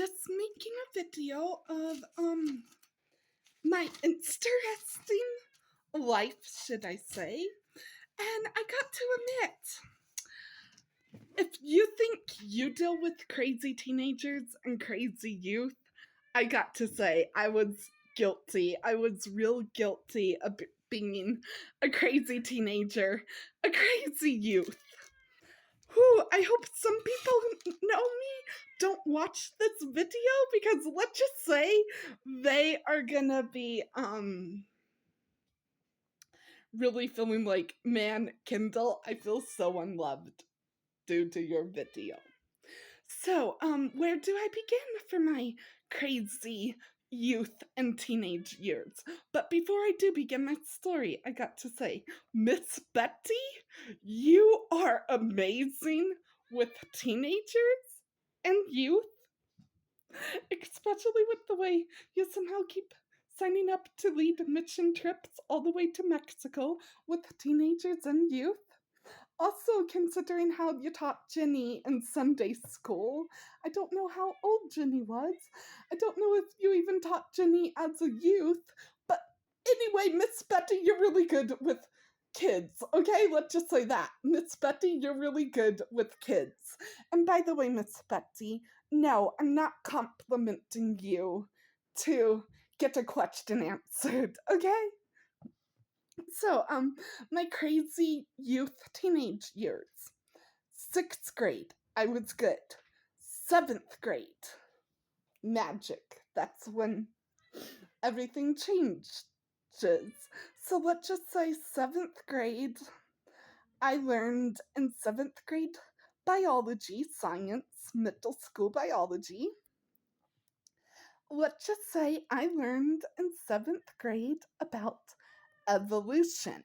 just making a video of my interesting life, should I say. And I got to admit, if you think you deal with crazy teenagers and crazy youth, I got to say I was guilty. I was real guilty of being a crazy teenager, a crazy youth. Whew, I hope some people know me don't watch this video because let's just say they are gonna be really feeling like, man, Kindle, I feel so unloved due to your video. So, where do I begin for my crazy youth and teenage years? But before I do begin my story, I got to say, Miss Betty, you are amazing with teenagers and youth, especially with the way you somehow keep signing up to lead mission trips all the way to Mexico with teenagers and youth. Also, considering how you taught Jenny in Sunday school, I don't know how old Jenny was. I don't know if you even taught Jenny as a youth, but anyway, Miss Betty, you're really good with kids, okay? Let's just say that. Miss Betty, you're really good with kids. And by the way, Miss Betty, no, I'm not complimenting you to get a question answered, okay? So, my crazy youth teenage years. 6th grade, I was good. 7th grade, magic. That's when everything changes. So let's just say 7th grade, I learned in 7th grade biology, science, middle school biology. Let's just say I learned in 7th grade about evolution.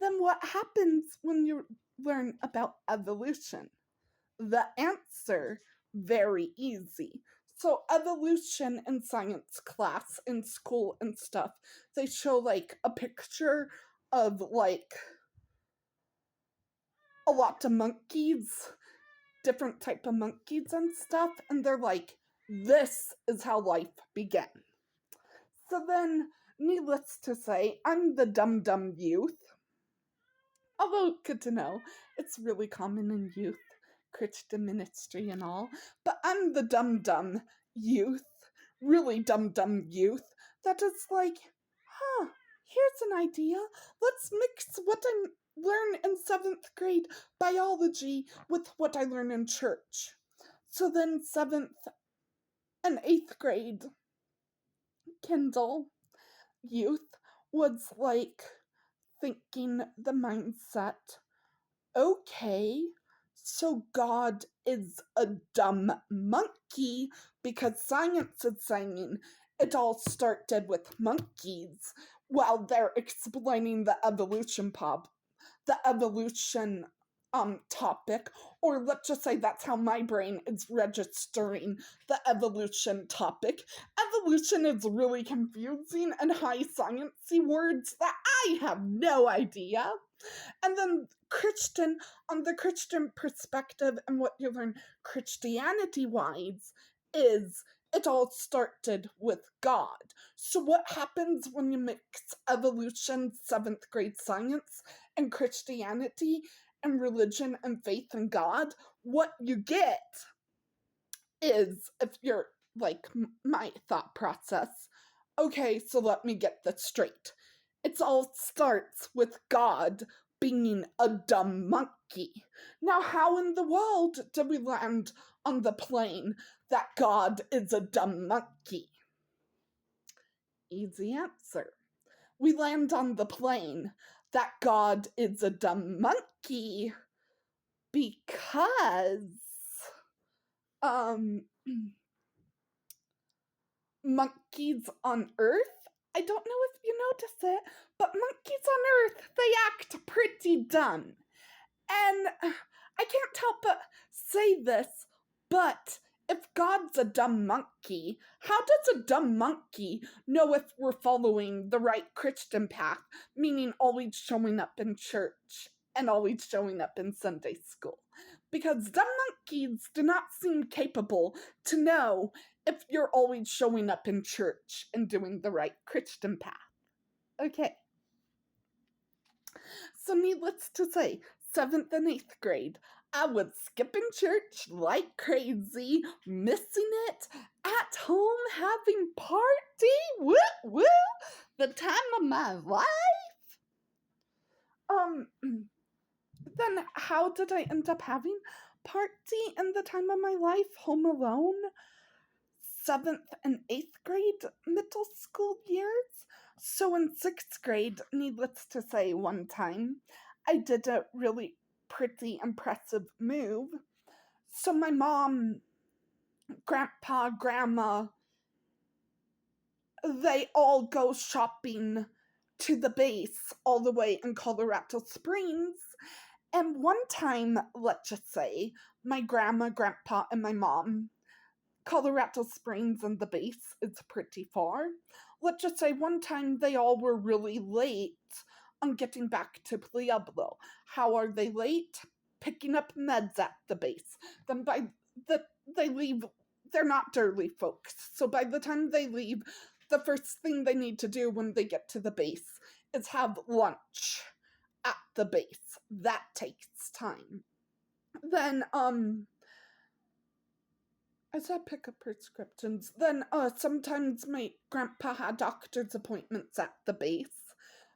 Then what happens when you learn about evolution? The answer, very easy. So evolution in science class in school and stuff, they show like a picture of like a lot of monkeys, different type of monkeys and stuff, and they're like, this is how life began. So then, needless to say, I'm the dumb youth. Although, good to know, it's really common in youth, Christian ministry and all. But I'm the dumb youth, really dumb youth, that is like, here's an idea. Let's mix what I learn in 7th grade biology with what I learn in church. So then 7th and 8th grade Kindle youth was like, thinking the mindset, okay, so God is a dumb monkey because science is saying it all started with monkeys while they're explaining the evolution topic, or let's just say that's how my brain is registering the evolution topic. Evolution is really confusing and high sciencey words that I have no idea. And then Christian, on the Christian perspective and what you learn Christianity-wise is it all started with God. So what happens when you mix evolution, 7th grade science, and Christianity, and religion and faith in God? What you get is, if you're like my thought process, okay, so let me get this straight. It all starts with God being a dumb monkey. Now, how in the world do we land on the plane that God is a dumb monkey? Easy answer. We land on the plane that God is a dumb monkey because, monkeys on Earth, I don't know if you notice it, but monkeys on Earth, they act pretty dumb. And I can't help but say this, but if God's a dumb monkey, how does a dumb monkey know if we're following the right Christian path, meaning always showing up in church and always showing up in Sunday school? because them monkeys do not seem capable to know if you're always showing up in church and doing the right Christian path. Okay. So, needless to say, 7th and 8th grade, I was skipping church like crazy, missing it, at home having party, woo woo, the time of my life. Then how did I end up having party in the time of my life, home alone? 7th and 8th grade middle school years. So in 6th grade, needless to say, one time, I did a really pretty impressive move. So my mom, grandpa, grandma, they all go shopping to the base all the way in Colorado Springs. And one time, let's just say, my grandma, grandpa, and my mom, Colorado Springs and the base is pretty far. Let's just say one time they all were really late on getting back to Pueblo. How are they late? Picking up meds at the base. Then they leave, they're not early folks. So by the time they leave, the first thing they need to do when they get to the base is have lunch at the base. That takes time. Then, I said pick up prescriptions. Then, sometimes my grandpa had doctor's appointments at the base.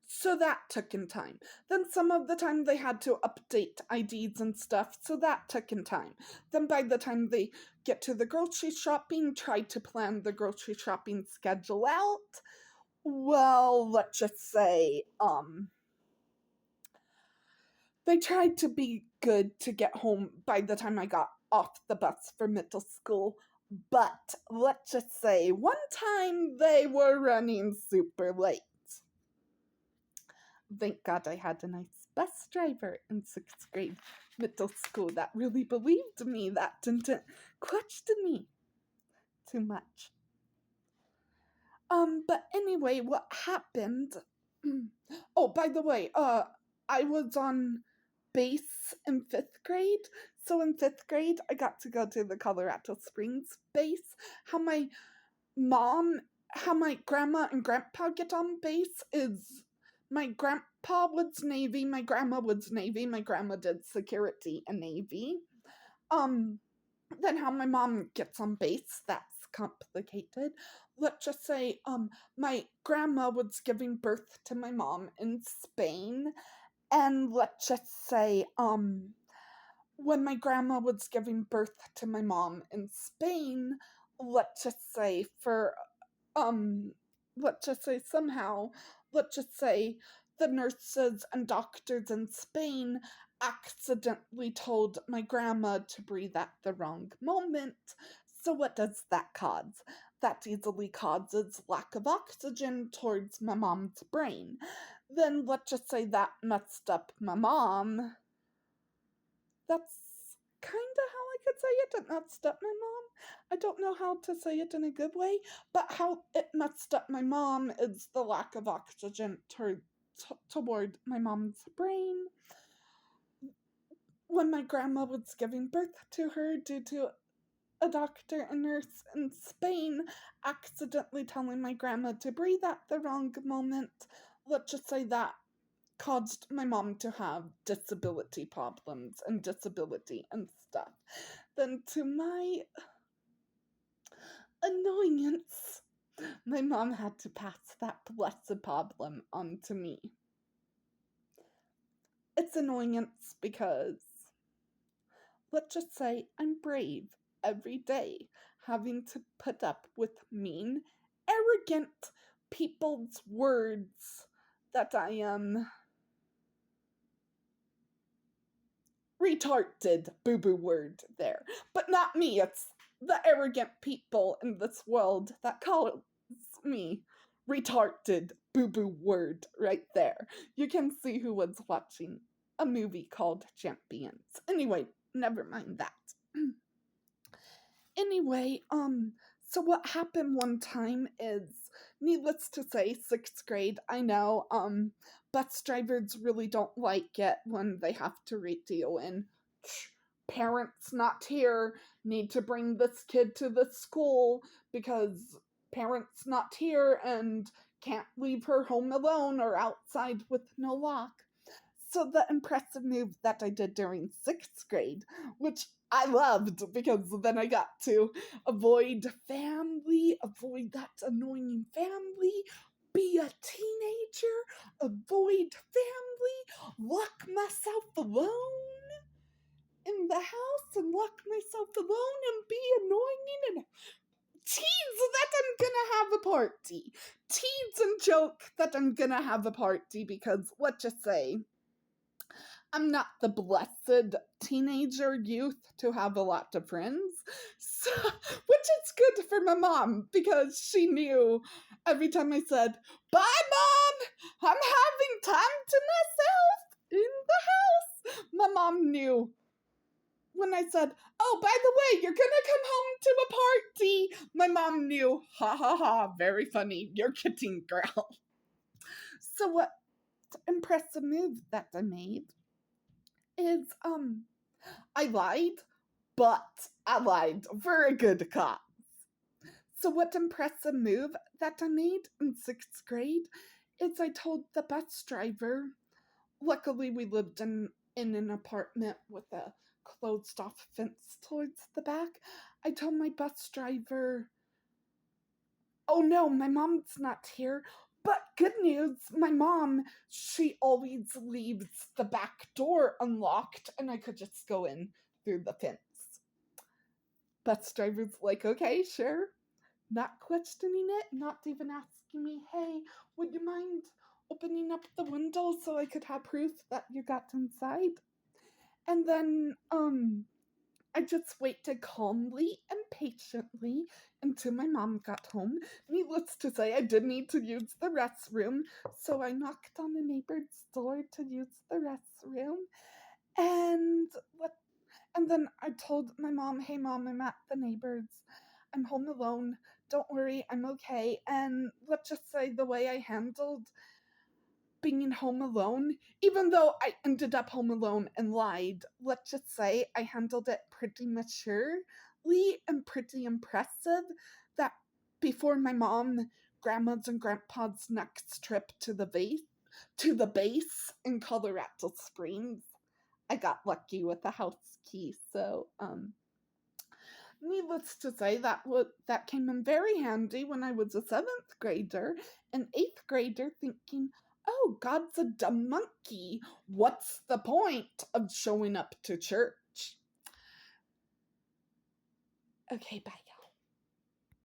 So that took in time. Then some of the time they had to update IDs and stuff, so that took in time. Then by the time they get to the grocery shopping, try to plan the grocery shopping schedule out. Well, let's just say, they tried to be good to get home by the time I got off the bus for middle school. But let's just say one time they were running super late. Thank God I had a nice bus driver in 6th grade middle school that really believed me, that didn't question me too much. But anyway, what happened? Oh, by the way, I was on base in 5th grade. So in 5th grade, I got to go to the Colorado Springs base. How my grandma and grandpa get on base is my grandpa was Navy, my grandma was Navy, my grandma did security and Navy. Then how my mom gets on base, that's complicated. Let's just say, my grandma was giving birth to my mom in Spain. And let's just say, when my grandma was giving birth to my mom in Spain, let's just say let's just say the nurses and doctors in Spain accidentally told my grandma to breathe at the wrong moment. So what does that cause? That easily causes lack of oxygen towards my mom's brain. Then let's just say that messed up my mom. That's kind of how I could say it. It messed up my mom. I don't know how to say it in a good way, but how it messed up my mom is the lack of oxygen toward my mom's brain. When my grandma was giving birth to her, due to a doctor and nurse in Spain accidentally telling my grandma to breathe at the wrong moment, let's just say that caused my mom to have disability problems and disability and stuff. Then to my annoyance, my mom had to pass that blessed problem on to me. It's annoyance because, let's just say, I'm brave every day, having to put up with mean, arrogant people's words that I am retarded, boo-boo word there. But not me, it's the arrogant people in this world that calls me retarded, boo-boo word right there. You can see who was watching a movie called Champions. Anyway, never mind that. Anyway, so what happened one time is, needless to say, 6th grade, I know, bus drivers really don't like it when they have to radio in, parents not here, need to bring this kid to the school because parents not here and can't leave her home alone or outside with no lock. So the impressive move that I did during 6th grade, which I loved because then I got to avoid family, avoid that annoying family, be a teenager, avoid family, lock myself alone in the house and lock myself alone and be annoying and tease that I'm gonna have a party. Tease and joke that I'm gonna have a party because let's just say I'm not the blessed teenager youth to have a lot of friends, so, which is good for my mom because she knew every time I said, "Bye, Mom, I'm having time to myself in the house," my mom knew. When I said, "Oh, by the way, you're gonna come home to a party," my mom knew, ha ha ha, very funny, you're kidding, girl. So what impressive move that I made is, I lied, but I lied for a good cause. So what impressive move that I made in 6th grade is I told the bus driver, luckily we lived in an apartment with a closed off fence towards the back. I told my bus driver, "Oh no, my mom's not here. But good news, my mom, she always leaves the back door unlocked and I could just go in through the fence." Bus driver's like, "Okay, sure." Not questioning it, not even asking me, "Hey, would you mind opening up the window so I could have proof that you got inside?" And then, I just waited calmly and patiently until my mom got home. Needless to say, I did need to use the restroom, so I knocked on the neighbor's door to use the restroom. And what? And then I told my mom, "Hey, Mom, I'm at the neighbor's. I'm home alone. Don't worry, I'm okay." And let's just say the way I handled being home alone, even though I ended up home alone and lied, let's just say I handled it pretty maturely and pretty impressive that before my mom, grandma's, and grandpa's next trip to the base in Colorado Springs, I got lucky with the house key. So, needless to say, that came in very handy when I was a 7th grader, an 8th grader thinking, "Oh, God's a dumb monkey. What's the point of showing up to church?" Okay, bye.